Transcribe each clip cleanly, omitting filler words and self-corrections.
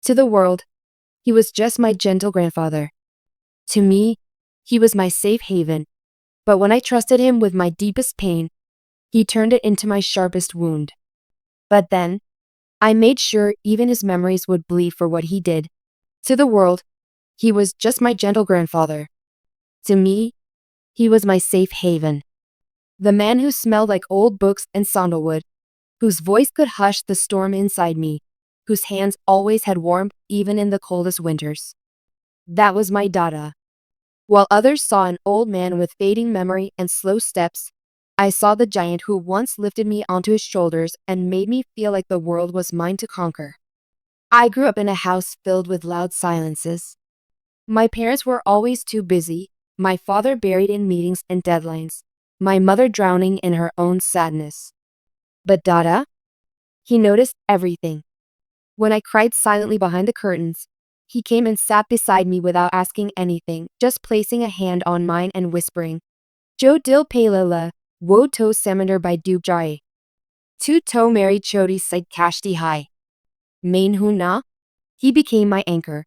To the world, he was just my gentle grandfather. To me, he was my safe haven. But when I trusted him with my deepest pain, he turned it into my sharpest wound. But then, I made sure even his memories would bleed for what he did. To the world, he was just my gentle grandfather. To me, he was my safe haven. The man who smelled like old books and sandalwood, whose voice could hush the storm inside me, whose hands always had warmth even in the coldest winters. That was my Dada. While others saw an old man with fading memory and slow steps, I saw the giant who once lifted me onto his shoulders and made me feel like the world was mine to conquer. I grew up in a house filled with loud silences. My parents were always too busy, my father buried in meetings and deadlines, my mother drowning in her own sadness. But Dada? He noticed everything. When I cried silently behind the curtains, he came and sat beside me without asking anything, just placing a hand on mine and whispering, Jo dil palala, wo to samandar by dub jai. Tu to mary choti side kashti hai. Main hu na? He became my anchor.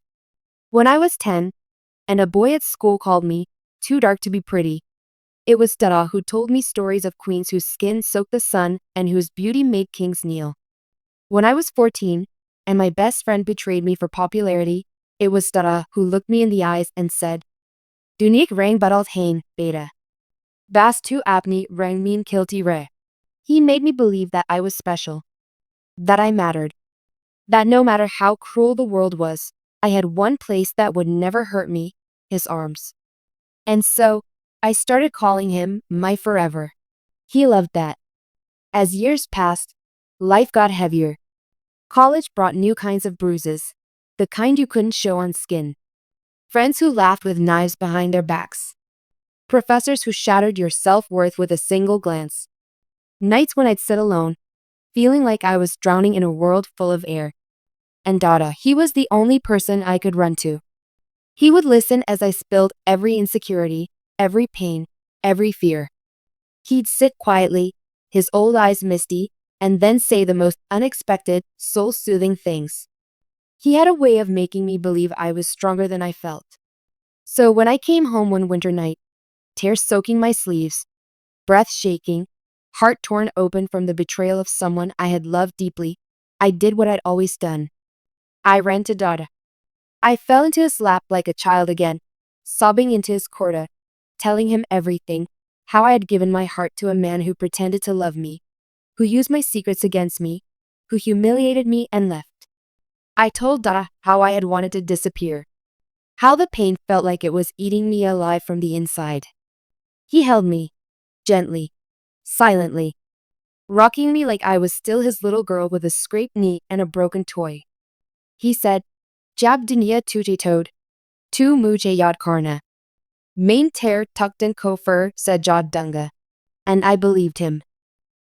When I was 10, and a boy at school called me too dark to be pretty, it was Dada who told me stories of queens whose skin soaked the sun and whose beauty made kings kneel. When I was 14, and my best friend betrayed me for popularity, it was Dada who looked me in the eyes and said, Dunik rang badalt hain, beta. Bas tu apni rang min kilti re. He made me believe that I was special, that I mattered, that no matter how cruel the world was, I had one place that would never hurt me, his arms. And so, I started calling him my forever. He loved that. As years passed, life got heavier. College brought new kinds of bruises, the kind you couldn't show on skin. Friends who laughed with knives behind their backs. Professors who shattered your self-worth with a single glance. Nights when I'd sit alone, feeling like I was drowning in a world full of air. And Dada, he was the only person I could run to. He would listen as I spilled every insecurity, every pain, every fear. He'd sit quietly, his old eyes misty, and then say the most unexpected, soul-soothing things. He had a way of making me believe I was stronger than I felt. So when I came home one winter night, tears soaking my sleeves, breath shaking, heart torn open from the betrayal of someone I had loved deeply, I did what I'd always done. I ran to Dada. I fell into his lap like a child again, sobbing into his kurta, telling him everything, how I had given my heart to a man who pretended to love me, who used my secrets against me, who humiliated me and left. I told Dada how I had wanted to disappear, how the pain felt like it was eating me alive from the inside. He held me, gently, silently, rocking me like I was still his little girl with a scraped knee and a broken toy. He said, Jab dunia tujhe toad, tu mujhe yad karna. Main ter tucked in kofir sajad dunga. And I believed him.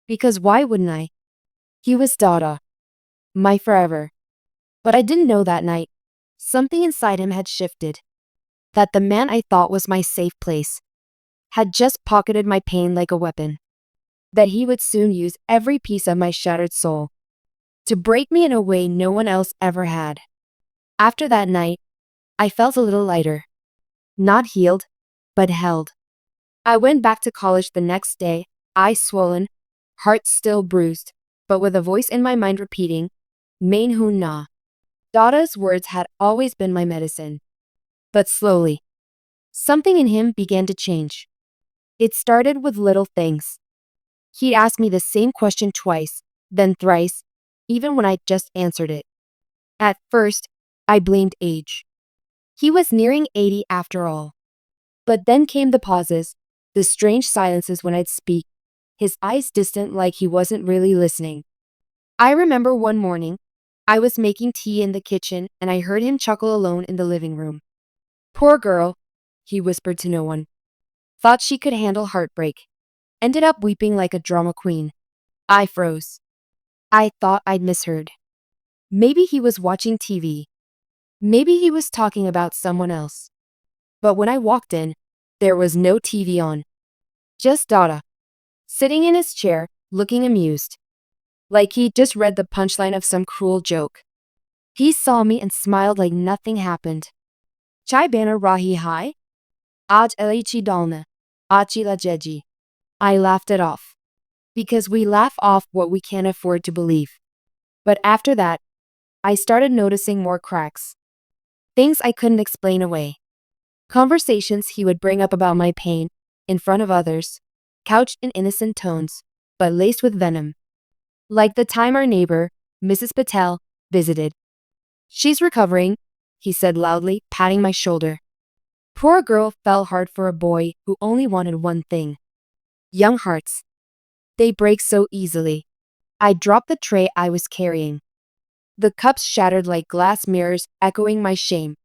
Because why wouldn't I? He was Dada, my forever. But I didn't know that night. Something inside him had shifted. That the man I thought was my safe place had just pocketed my pain like a weapon. That he would soon use every piece of my shattered soul to break me in a way no one else ever had. After that night, I felt a little lighter. Not healed, but held. I went back to college the next day, eyes swollen, heart still bruised, but with a voice in my mind repeating, Main hu na. Dada's words had always been my medicine. But slowly, something in him began to change. It started with little things. He'd ask me the same question twice, then thrice, even when I just answered it. At first, I blamed age. He was nearing 80 after all. But then came the pauses, the strange silences when I'd speak, his eyes distant like he wasn't really listening. I remember one morning, I was making tea in the kitchen and I heard him chuckle alone in the living room. Poor girl, he whispered to no one. Thought she could handle heartbreak. Ended up weeping like a drama queen. I froze. I thought I'd misheard. Maybe he was watching TV. Maybe he was talking about someone else. But when I walked in, there was no TV on. Just Dada, sitting in his chair, looking amused. Like he'd just read the punchline of some cruel joke. He saw me and smiled like nothing happened. Chai bana rahi hai? Aaj elichi dalna. Achi la jeji. I laughed it off. Because we laugh off what we can't afford to believe. But after that, I started noticing more cracks. Things I couldn't explain away. Conversations he would bring up about my pain, in front of others, couched in innocent tones, but laced with venom. Like the time our neighbor, Mrs. Patel, visited. She's recovering, he said loudly, patting my shoulder. Poor girl fell hard for a boy who only wanted one thing. Young hearts. They break so easily. I dropped the tray I was carrying. The cups shattered like glass mirrors, echoing my shame.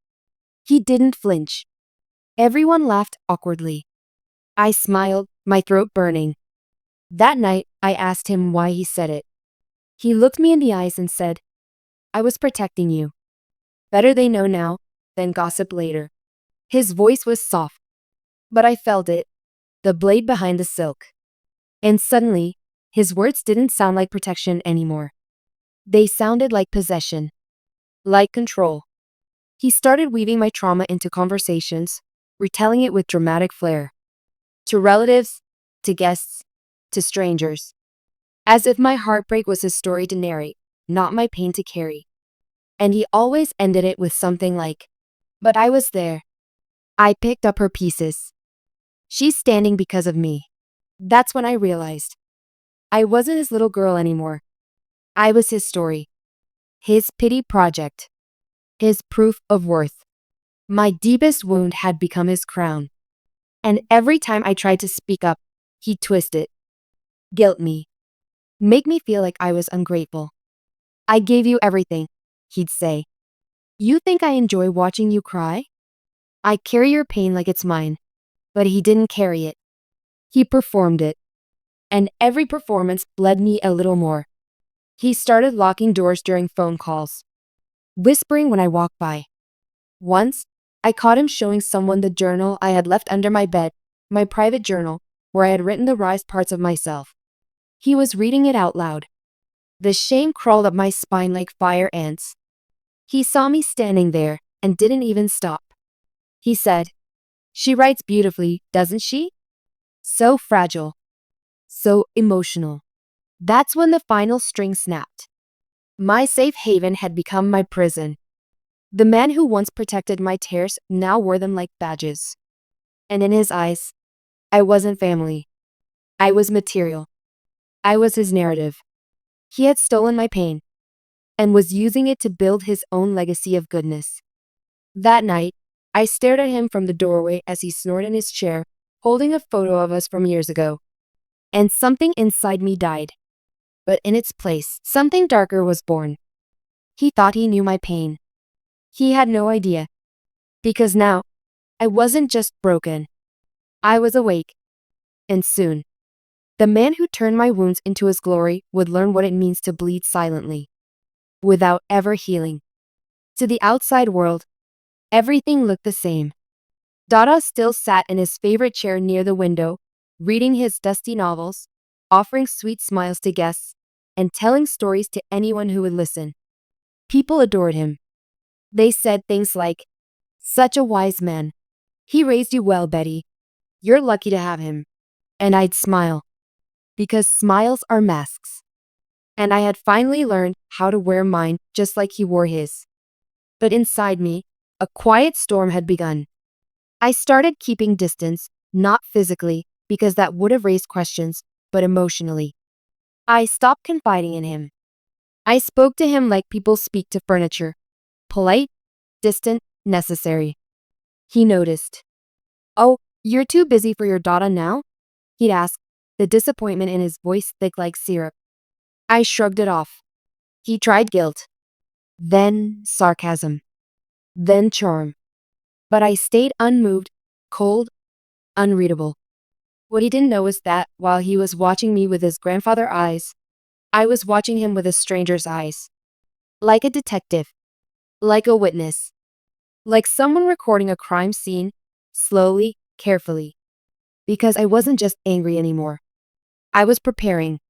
He didn't flinch. Everyone laughed awkwardly. I smiled, my throat burning. That night, I asked him why he said it. He looked me in the eyes and said, I was protecting you. Better they know now than gossip later. His voice was soft, but I felt it, the blade behind the silk. And suddenly, his words didn't sound like protection anymore. They sounded like possession, like control. He started weaving my trauma into conversations, retelling it with dramatic flair. To relatives, to guests, to strangers. As if my heartbreak was his story to narrate, not my pain to carry. And he always ended it with something like, but I was there. I picked up her pieces. She's standing because of me. That's when I realized. I wasn't his little girl anymore. I was his story. His pity project. His proof of worth. My deepest wound had become his crown. And every time I tried to speak up, he'd twist it. Guilt me. Make me feel like I was ungrateful. I gave you everything, he'd say. You think I enjoy watching you cry? I carry your pain like it's mine. But he didn't carry it. He performed it. And every performance bled me a little more. He started locking doors during phone calls, whispering when I walked by. Once, I caught him showing someone the journal I had left under my bed, my private journal, where I had written the raw parts of myself. He was reading it out loud. The shame crawled up my spine like fire ants. He saw me standing there and didn't even stop. He said, She writes beautifully, doesn't she? So fragile. So emotional. That's when the final string snapped. My safe haven had become my prison. The man who once protected my tears now wore them like badges. And in his eyes, I wasn't family. I was material. I was his narrative. He had stolen my pain and was using it to build his own legacy of goodness. That night, I stared at him from the doorway as he snored in his chair, holding a photo of us from years ago. And something inside me died. But in its place, something darker was born. He thought he knew my pain. He had no idea. Because now, I wasn't just broken. I was awake. And soon, the man who turned my wounds into his glory would learn what it means to bleed silently, without ever healing. To the outside world, everything looked the same. Dada still sat in his favorite chair near the window, reading his dusty novels, offering sweet smiles to guests, and telling stories to anyone who would listen. People adored him. They said things like, Such a wise man. He raised you well, Betty. You're lucky to have him. And I'd smile. Because smiles are masks. And I had finally learned how to wear mine just like he wore his. But inside me, a quiet storm had begun. I started keeping distance, not physically, because that would have raised questions, but emotionally. I stopped confiding in him. I spoke to him like people speak to furniture. Polite, distant, necessary. He noticed. Oh, you're too busy for your daughter now? He'd ask, the disappointment in his voice thick like syrup. I shrugged it off. He tried guilt. Then sarcasm. Then charm. But I stayed unmoved, cold, unreadable. What he didn't know was that, while he was watching me with his grandfather eyes, I was watching him with a stranger's eyes. Like a detective. Like a witness. Like someone recording a crime scene, slowly, carefully. Because I wasn't just angry anymore. I was preparing.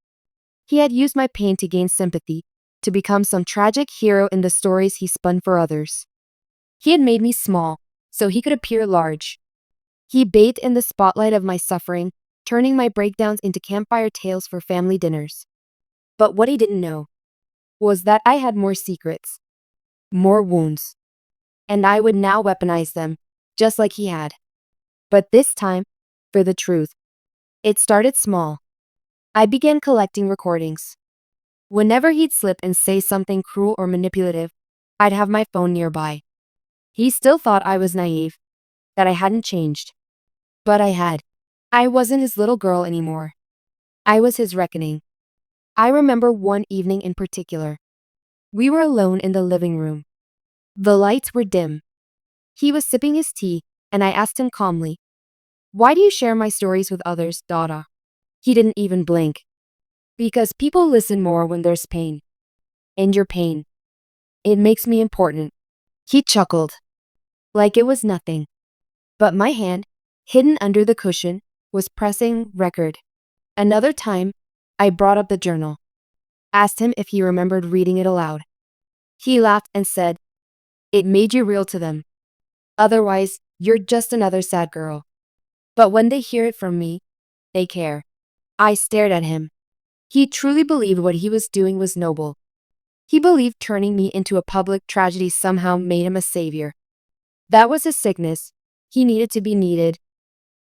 He had used my pain to gain sympathy, to become some tragic hero in the stories he spun for others. He had made me small, so he could appear large. He bathed in the spotlight of my suffering, turning my breakdowns into campfire tales for family dinners. But what he didn't know was that I had more secrets, more wounds, and I would now weaponize them, just like he had. But this time, for the truth. It started small. I began collecting recordings. Whenever he'd slip and say something cruel or manipulative, I'd have my phone nearby. He still thought I was naive, that I hadn't changed. But I had. I wasn't his little girl anymore. I was his reckoning. I remember one evening in particular. We were alone in the living room. The lights were dim. He was sipping his tea, and I asked him calmly, "Why do you share my stories with others, Dada?" He didn't even blink. "Because people listen more when there's pain. And your pain. It makes me important." He chuckled, like it was nothing. But my hand, hidden under the cushion, was pressing record. Another time, I brought up the journal, asked him if he remembered reading it aloud. He laughed and said, "It made you real to them. Otherwise, you're just another sad girl." But when they hear it from me, they care. I stared at him. He truly believed what he was doing was noble. He believed turning me into a public tragedy somehow made him a savior. That was his sickness. He needed to be needed,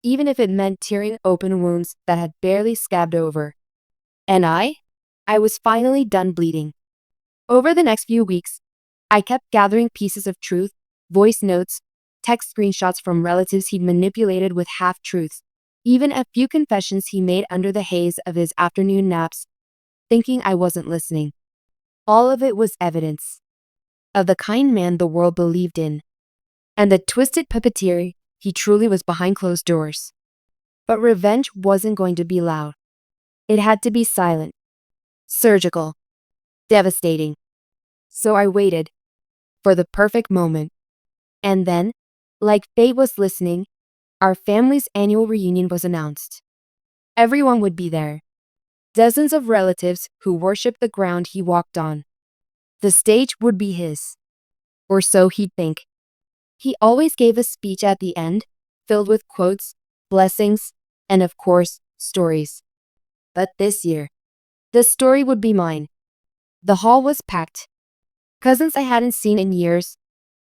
even if it meant tearing open wounds that had barely scabbed over. And I was finally done bleeding. Over the next few weeks, I kept gathering pieces of truth, voice notes, text screenshots from relatives he'd manipulated with half-truths, even a few confessions he made under the haze of his afternoon naps, thinking I wasn't listening. All of it was evidence of the kind man the world believed in, and the twisted puppeteer he truly was behind closed doors. But revenge wasn't going to be loud. It had to be silent, surgical, devastating. So I waited for the perfect moment. And then, like fate was listening, our family's annual reunion was announced. Everyone would be there. Dozens of relatives who worshipped the ground he walked on. The stage would be his. Or so he'd think. He always gave a speech at the end, filled with quotes, blessings, and of course, stories. But this year, the story would be mine. The hall was packed. Cousins I hadn't seen in years,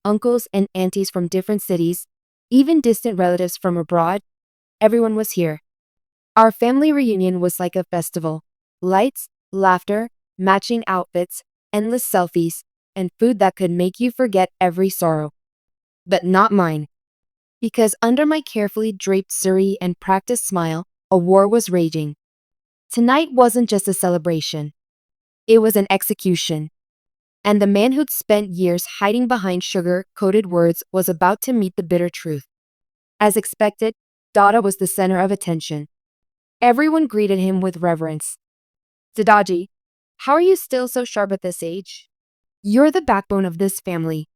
uncles and aunties from different cities, even distant relatives from abroad, everyone was here. Our family reunion was like a festival. Lights, laughter, matching outfits, endless selfies, and food that could make you forget every sorrow. But not mine. Because under my carefully draped sari and practiced smile, a war was raging. Tonight wasn't just a celebration. It was an execution. And the man who'd spent years hiding behind sugar-coated words was about to meet the bitter truth. As expected, Dada was the center of attention. Everyone greeted him with reverence. "Dadaji, how are you still so sharp at this age? You're the backbone of this family.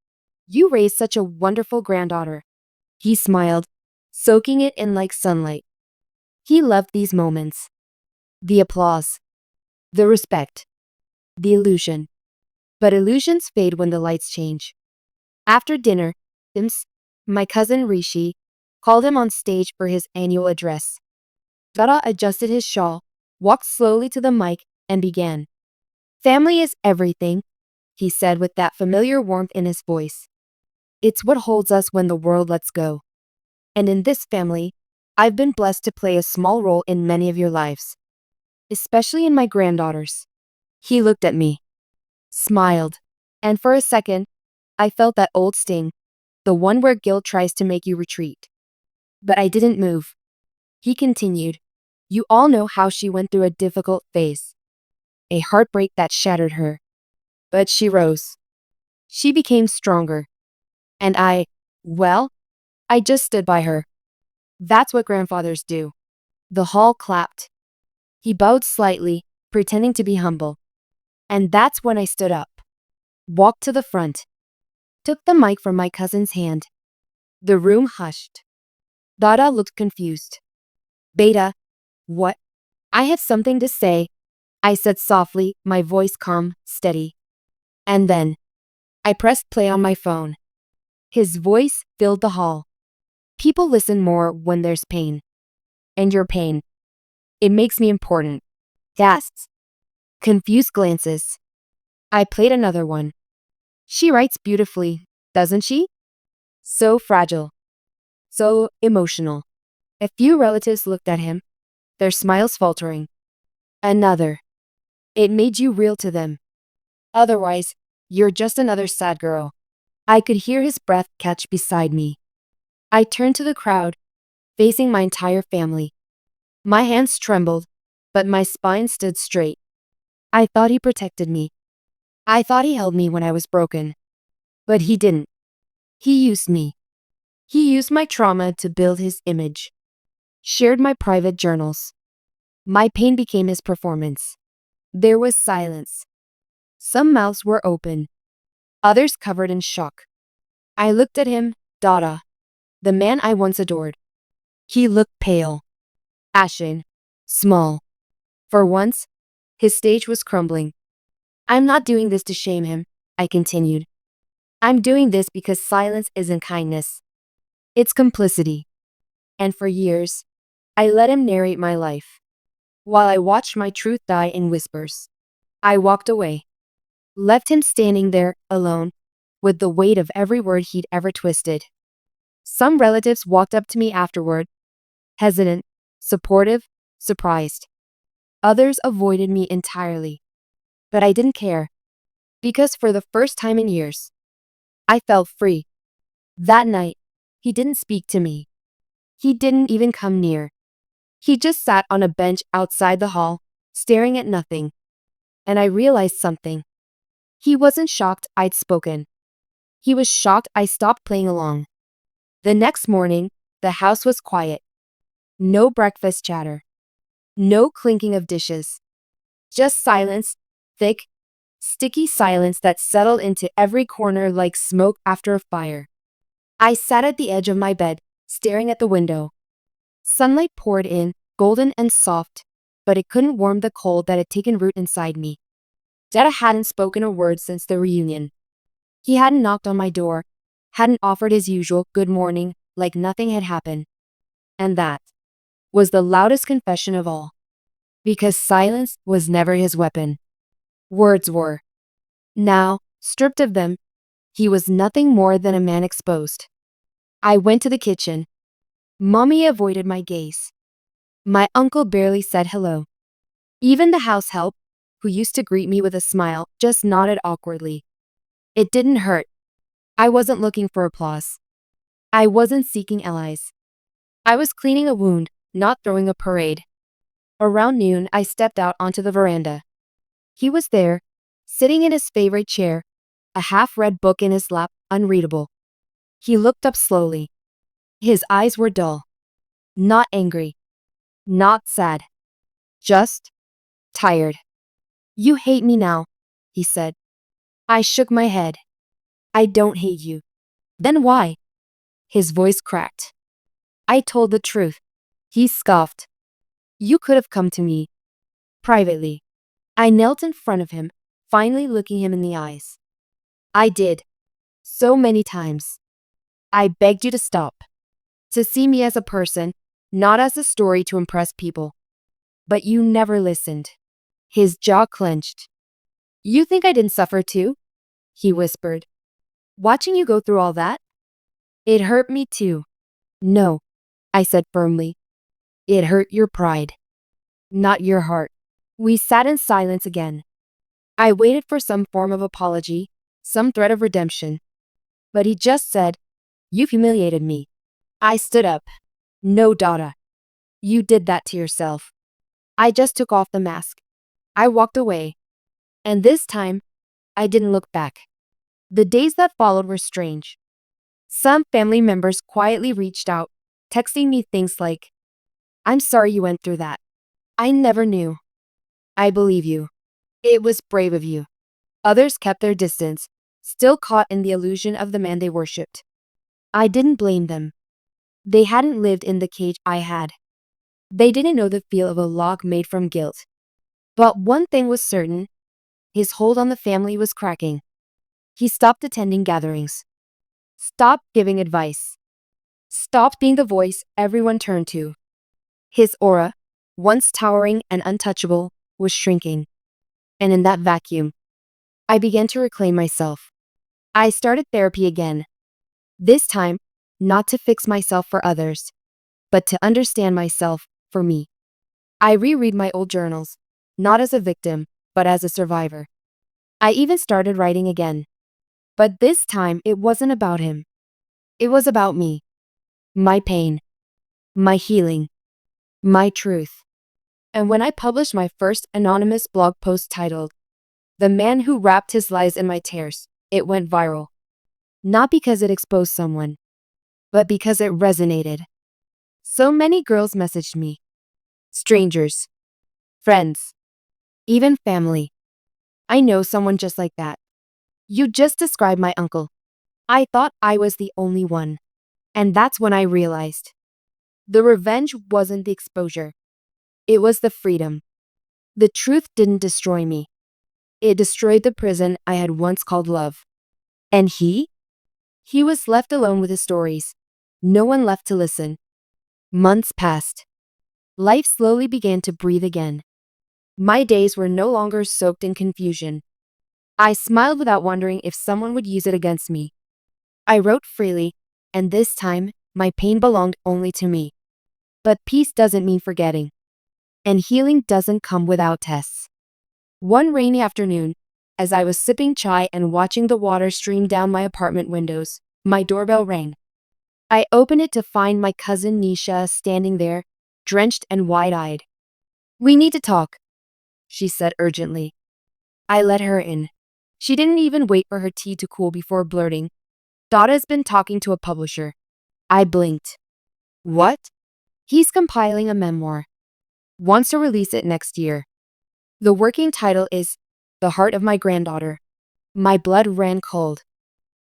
You raised such a wonderful granddaughter." He smiled, soaking it in like sunlight. He loved these moments. The applause. The respect. The illusion. But illusions fade when the lights change. After dinner, my cousin Rishi, called him on stage for his annual address. Dada adjusted his shawl, walked slowly to the mic, and began. "Family is everything," he said with that familiar warmth in his voice. "It's what holds us when the world lets go. And in this family, I've been blessed to play a small role in many of your lives. Especially in my granddaughter's." He looked at me, smiled, and for a second, I felt that old sting, the one where guilt tries to make you retreat. But I didn't move. He continued, "You all know how she went through a difficult phase. A heartbreak that shattered her. But she rose. She became stronger. And I just stood by her. That's what grandfathers do." The hall clapped. He bowed slightly, pretending to be humble. And that's when I stood up, walked to the front, took the mic from my cousin's hand. The room hushed. Dada looked confused. "Beta, what?" "I have something to say," I said softly, my voice calm, steady. And then, I pressed play on my phone. His voice filled the hall. People listen more when there's pain. And your pain. It makes me important. Gasps. Confused glances. I played another one. She writes beautifully, doesn't she? So fragile. So emotional. A few relatives looked at him, their smiles faltering. Another. It made you real to them. Otherwise, you're just another sad girl. I could hear his breath catch beside me. I turned to the crowd, facing my entire family. My hands trembled, but my spine stood straight. I thought he protected me. I thought he held me when I was broken. But he didn't. He used me. He used my trauma to build his image. Shared my private journals. My pain became his performance. There was silence. Some mouths were open, others covered in shock. I looked at him, Dada, the man I once adored. He looked pale, ashen, small. For once, his stage was crumbling. I'm not doing this to shame him, I continued. I'm doing this because silence isn't kindness. It's complicity. And for years, I let him narrate my life. While I watched my truth die in whispers, I walked away. Left him standing there, alone, with the weight of every word he'd ever twisted. Some relatives walked up to me afterward, hesitant, supportive, surprised. Others avoided me entirely. But I didn't care, because for the first time in years, I felt free. That night, he didn't speak to me. He didn't even come near. He just sat on a bench outside the hall, staring at nothing. And I realized something. He wasn't shocked I'd spoken. He was shocked I stopped playing along. The next morning, the house was quiet. No breakfast chatter. No clinking of dishes. Just silence, thick, sticky silence that settled into every corner like smoke after a fire. I sat at the edge of my bed, staring at the window. Sunlight poured in, golden and soft, but it couldn't warm the cold that had taken root inside me. Dada hadn't spoken a word since the reunion. He hadn't knocked on my door, hadn't offered his usual good morning, like nothing had happened. And that was the loudest confession of all. Because silence was never his weapon. Words were. Now, stripped of them, he was nothing more than a man exposed. I went to the kitchen. Mommy avoided my gaze. My uncle barely said hello. Even the house help, who used to greet me with a smile, just nodded awkwardly. It didn't hurt. I wasn't looking for applause. I wasn't seeking allies. I was cleaning a wound, not throwing a parade. Around noon, I stepped out onto the veranda. He was there, sitting in his favorite chair, a half-read book in his lap, unreadable. He looked up slowly. His eyes were dull. Not angry. Not sad. Just tired. You hate me now, he said. I shook my head. I don't hate you. Then why? His voice cracked. I told the truth. He scoffed. You could have come to me. Privately. I knelt in front of him, finally looking him in the eyes. I did. So many times. I begged you to stop. To see me as a person, not as a story to impress people. But you never listened. His jaw clenched. You think I didn't suffer too? He whispered. Watching you go through all that? It hurt me too. No, I said firmly. It hurt your pride. Not your heart. We sat in silence again. I waited for some form of apology, some threat of redemption. But he just said, You've humiliated me. I stood up. No, Dada. You did that to yourself. I just took off the mask. I walked away. And this time, I didn't look back. The days that followed were strange. Some family members quietly reached out, texting me things like, I'm sorry you went through that. I never knew. I believe you. It was brave of you. Others kept their distance, still caught in the illusion of the man they worshipped. I didn't blame them. They hadn't lived in the cage I had. They didn't know the feel of a log made from guilt. But one thing was certain. His hold on the family was cracking. He stopped attending gatherings, stopped giving advice, stopped being the voice everyone turned to. His aura, once towering and untouchable, was shrinking. And in that vacuum, I began to reclaim myself. I started therapy again. This time, not to fix myself for others, but to understand myself for me. I reread my old journals, not as a victim, but as a survivor. I even started writing again. But this time, it wasn't about him. It was about me, my pain, my healing, my truth. And when I published my first anonymous blog post titled, "The Man Who Wrapped His Lies in My Tears," it went viral. Not because it exposed someone, but because it resonated. So many girls messaged me. Strangers, friends, even family. "I know someone just like that. You just described my uncle." I thought I was the only one. And that's when I realized. The revenge wasn't the exposure. It was the freedom. The truth didn't destroy me. It destroyed the prison I had once called love. And he? He was left alone with his stories. No one left to listen. Months passed. Life slowly began to breathe again. My days were no longer soaked in confusion. I smiled without wondering if someone would use it against me. I wrote freely, and this time, my pain belonged only to me. But peace doesn't mean forgetting. And healing doesn't come without tests. One rainy afternoon, as I was sipping chai and watching the water stream down my apartment windows, my doorbell rang. I opened it to find my cousin Nisha standing there, drenched and wide-eyed. "We need to talk," she said urgently. I let her in. She didn't even wait for her tea to cool before blurting, "Dada's been talking to a publisher." I blinked. "What?" "He's compiling a memoir. Wants to release it next year. The working title is The Heart of My Granddaughter." My blood ran cold.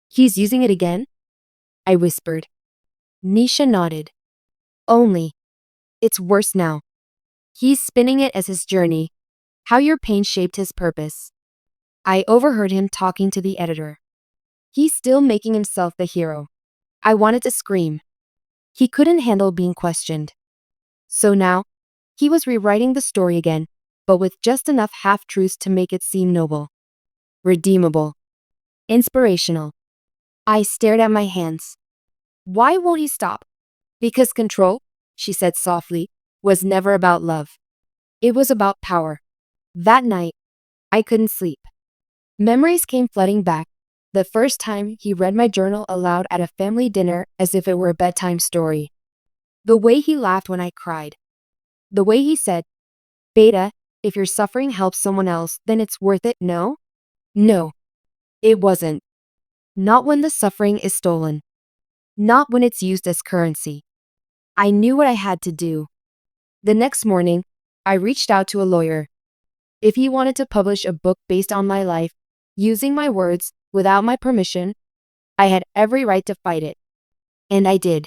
"He's using it again?" I whispered. Nisha nodded. "Only. It's worse now. He's spinning it as his journey, how your pain shaped his purpose." I overheard him talking to the editor. He's still making himself the hero. I wanted to scream. He couldn't handle being questioned. So now, he was rewriting the story again, but with just enough half-truths to make it seem noble, redeemable, inspirational. I stared at my hands. "Why won't he stop?" "Because control," she said softly, "was never about love. It was about power." That night, I couldn't sleep. Memories came flooding back. The first time he read my journal aloud at a family dinner as if it were a bedtime story. The way he laughed when I cried. The way he said, "Beta, if your suffering helps someone else, then it's worth it, no?" No, it wasn't. Not when the suffering is stolen. Not when it's used as currency. I knew what I had to do. The next morning, I reached out to a lawyer. If he wanted to publish a book based on my life, using my words, without my permission, I had every right to fight it. And I did.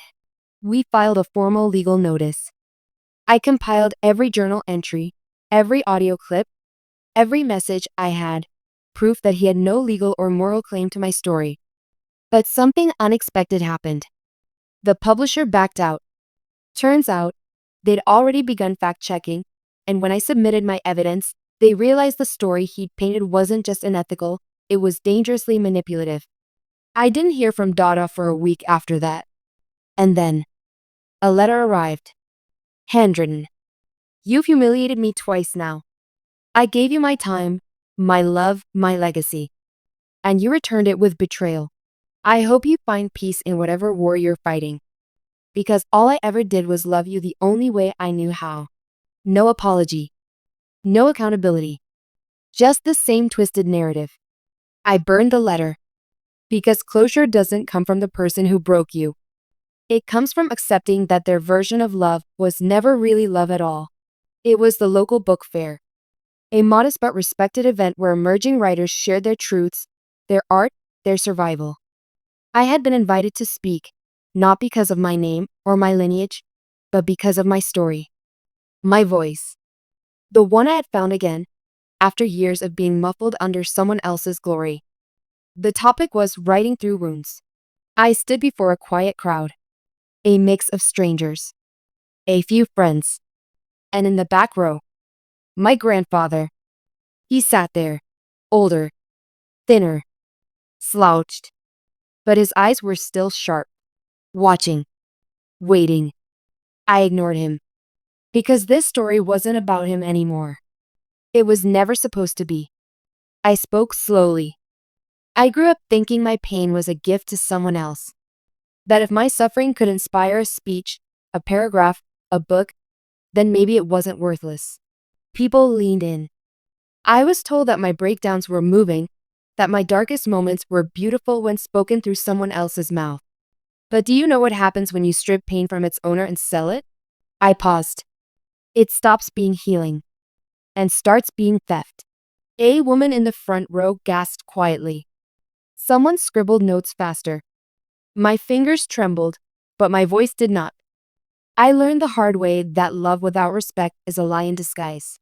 We filed a formal legal notice. I compiled every journal entry, every audio clip, every message I had, proof that he had no legal or moral claim to my story. But something unexpected happened. The publisher backed out. Turns out, they'd already begun fact-checking, and when I submitted my evidence, they realized the story he'd painted wasn't just unethical, it was dangerously manipulative. I didn't hear from Dada for a week after that. And then, a letter arrived. Handwritten. "You've humiliated me twice now. I gave you my time, my love, my legacy. And you returned it with betrayal. I hope you find peace in whatever war you're fighting. Because all I ever did was love you the only way I knew how. No apology. No accountability. Just the same twisted narrative." I burned the letter. Because closure doesn't come from the person who broke you. It comes from accepting that their version of love was never really love at all. It was the local book fair. A modest but respected event where emerging writers shared their truths, their art, their survival. I had been invited to speak, not because of my name or my lineage, but because of my story. My voice. The one I had found again, after years of being muffled under someone else's glory. The topic was writing through wounds. I stood before a quiet crowd, a mix of strangers, a few friends, and in the back row, my grandfather. He sat there, older, thinner, slouched, but his eyes were still sharp, watching, waiting. I ignored him, because this story wasn't about him anymore. It was never supposed to be. I spoke slowly. I grew up thinking my pain was a gift to someone else. That if my suffering could inspire a speech, a paragraph, a book, then maybe it wasn't worthless. People leaned in. I was told that my breakdowns were moving, that my darkest moments were beautiful when spoken through someone else's mouth. But do you know what happens when you strip pain from its owner and sell it? I paused. It stops being healing and starts being theft. A woman in the front row gasped quietly. Someone scribbled notes faster. My fingers trembled, but my voice did not. I learned the hard way that love without respect is a lie in disguise.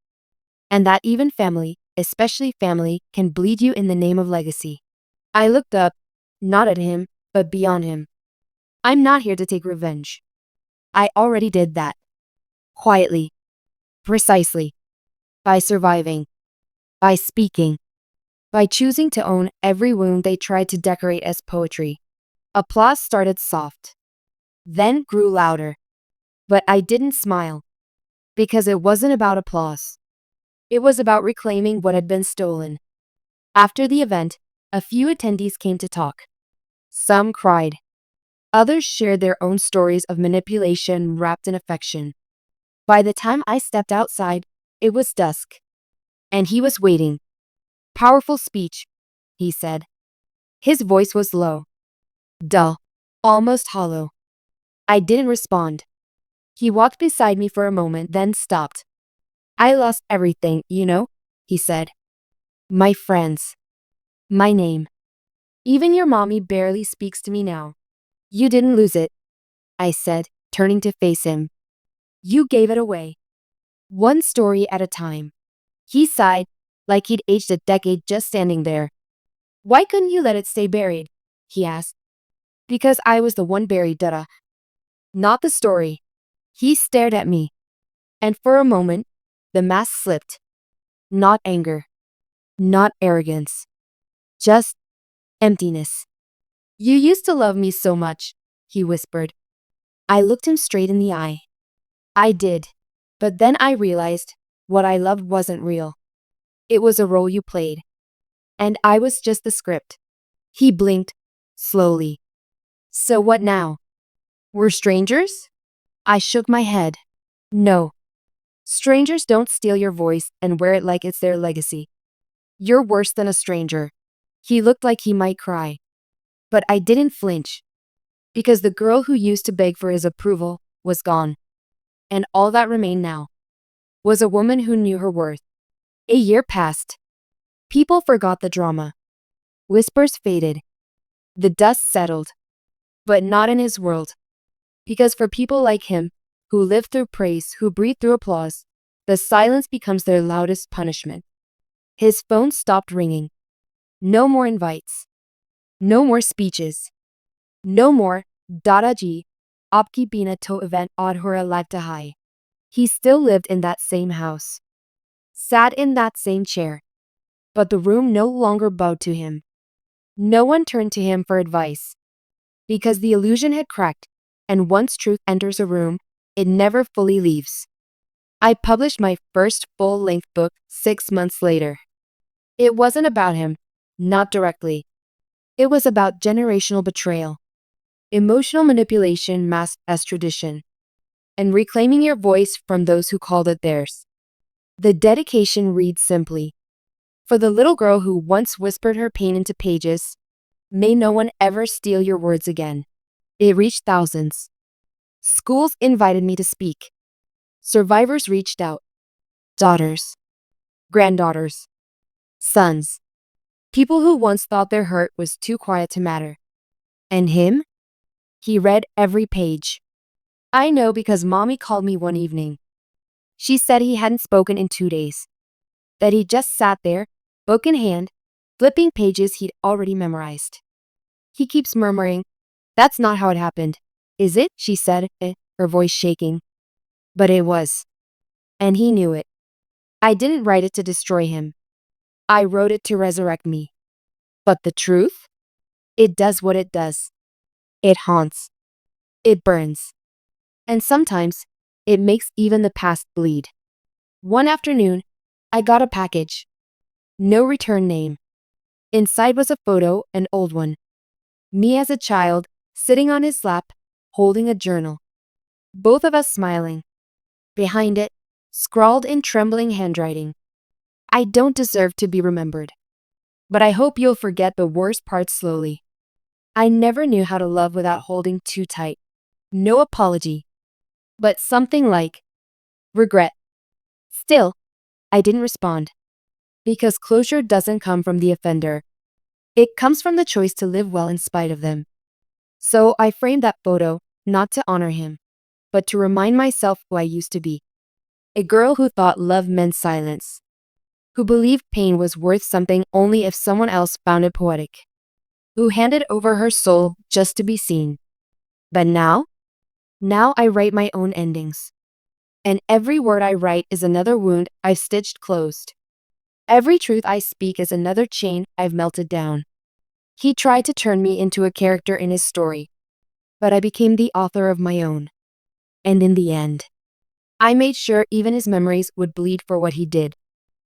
And that even family, especially family, can bleed you in the name of legacy. I looked up, not at him, but beyond him. I'm not here to take revenge. I already did that. Quietly. Precisely. By surviving. By speaking. By choosing to own every wound they tried to decorate as poetry. Applause started soft, then grew louder. But I didn't smile. Because it wasn't about applause. It was about reclaiming what had been stolen. After the event, a few attendees came to talk. Some cried. Others shared their own stories of manipulation wrapped in affection. By the time I stepped outside, it was dusk. And he was waiting. Powerful speech, he said. His voice was low, dull, almost hollow. I didn't respond. He walked beside me for a moment, then stopped. I lost everything, he said. My friends. My name. Even your mommy barely speaks to me now. You didn't lose it, I said, turning to face him. You gave it away. One story at a time. He sighed, like he'd aged a decade just standing there. Why couldn't you let it stay buried? He asked. Because I was the one buried, Dada. Not the story. He stared at me. And for a moment, the mask slipped. Not anger. Not arrogance. Just emptiness. You used to love me so much, he whispered. I looked him straight in the eye. I did. But then I realized what I loved wasn't real. It was a role you played. And I was just the script. He blinked, slowly. So what now? We're strangers? I shook my head. No. Strangers don't steal your voice and wear it like it's their legacy. You're worse than a stranger. He looked like he might cry. But I didn't flinch. Because the girl who used to beg for his approval was gone. And all that remained now was a woman who knew her worth. A year passed. People forgot the drama. Whispers faded. The dust settled. But not in his world. Because for people like him, who live through praise, who breathe through applause, the silence becomes their loudest punishment. His phone stopped ringing. No more invites. No more speeches. No more, Dadaji, Aapki Bina to event Adhura Lagta Hai. He still lived in that same house. Sat in that same chair. But the room no longer bowed to him. No one turned to him for advice. Because the illusion had cracked, and once truth enters a room, it never fully leaves. I published my first full-length book 6 months later. It wasn't about him, not directly. It was about generational betrayal, emotional manipulation masked as tradition, and reclaiming your voice from those who called it theirs. The dedication reads simply, for the little girl who once whispered her pain into pages, may no one ever steal your words again. It reached thousands. Schools invited me to speak. Survivors reached out. Daughters. Granddaughters. Sons. People who once thought their hurt was too quiet to matter. And him? He read every page. I know because Mommy called me one evening. She said he hadn't spoken in 2 days. That he just sat there, book in hand, flipping pages he'd already memorized. He keeps murmuring, "That's not how it happened, is it?" she said, her voice shaking. But it was. And he knew it. I didn't write it to destroy him. I wrote it to resurrect me. But the truth? It does what it does. It haunts. It burns. And sometimes, it makes even the past bleed. One afternoon, I got a package. No return name. Inside was a photo, an old one. Me as a child, sitting on his lap, holding a journal. Both of us smiling. Behind it, scrawled in trembling handwriting, "I don't deserve to be remembered. But I hope you'll forget the worst parts slowly. I never knew how to love without holding too tight. No apology. But something like regret." Still, I didn't respond. Because closure doesn't come from the offender. It comes from the choice to live well in spite of them. So I framed that photo, not to honor him, but to remind myself who I used to be. A girl who thought love meant silence. Who believed pain was worth something only if someone else found it poetic. Who handed over her soul just to be seen. But now I write my own endings. And every word I write is another wound I've stitched closed. Every truth I speak is another chain I've melted down. He tried to turn me into a character in his story, but I became the author of my own. And in the end, I made sure even his memories would bleed for what he did.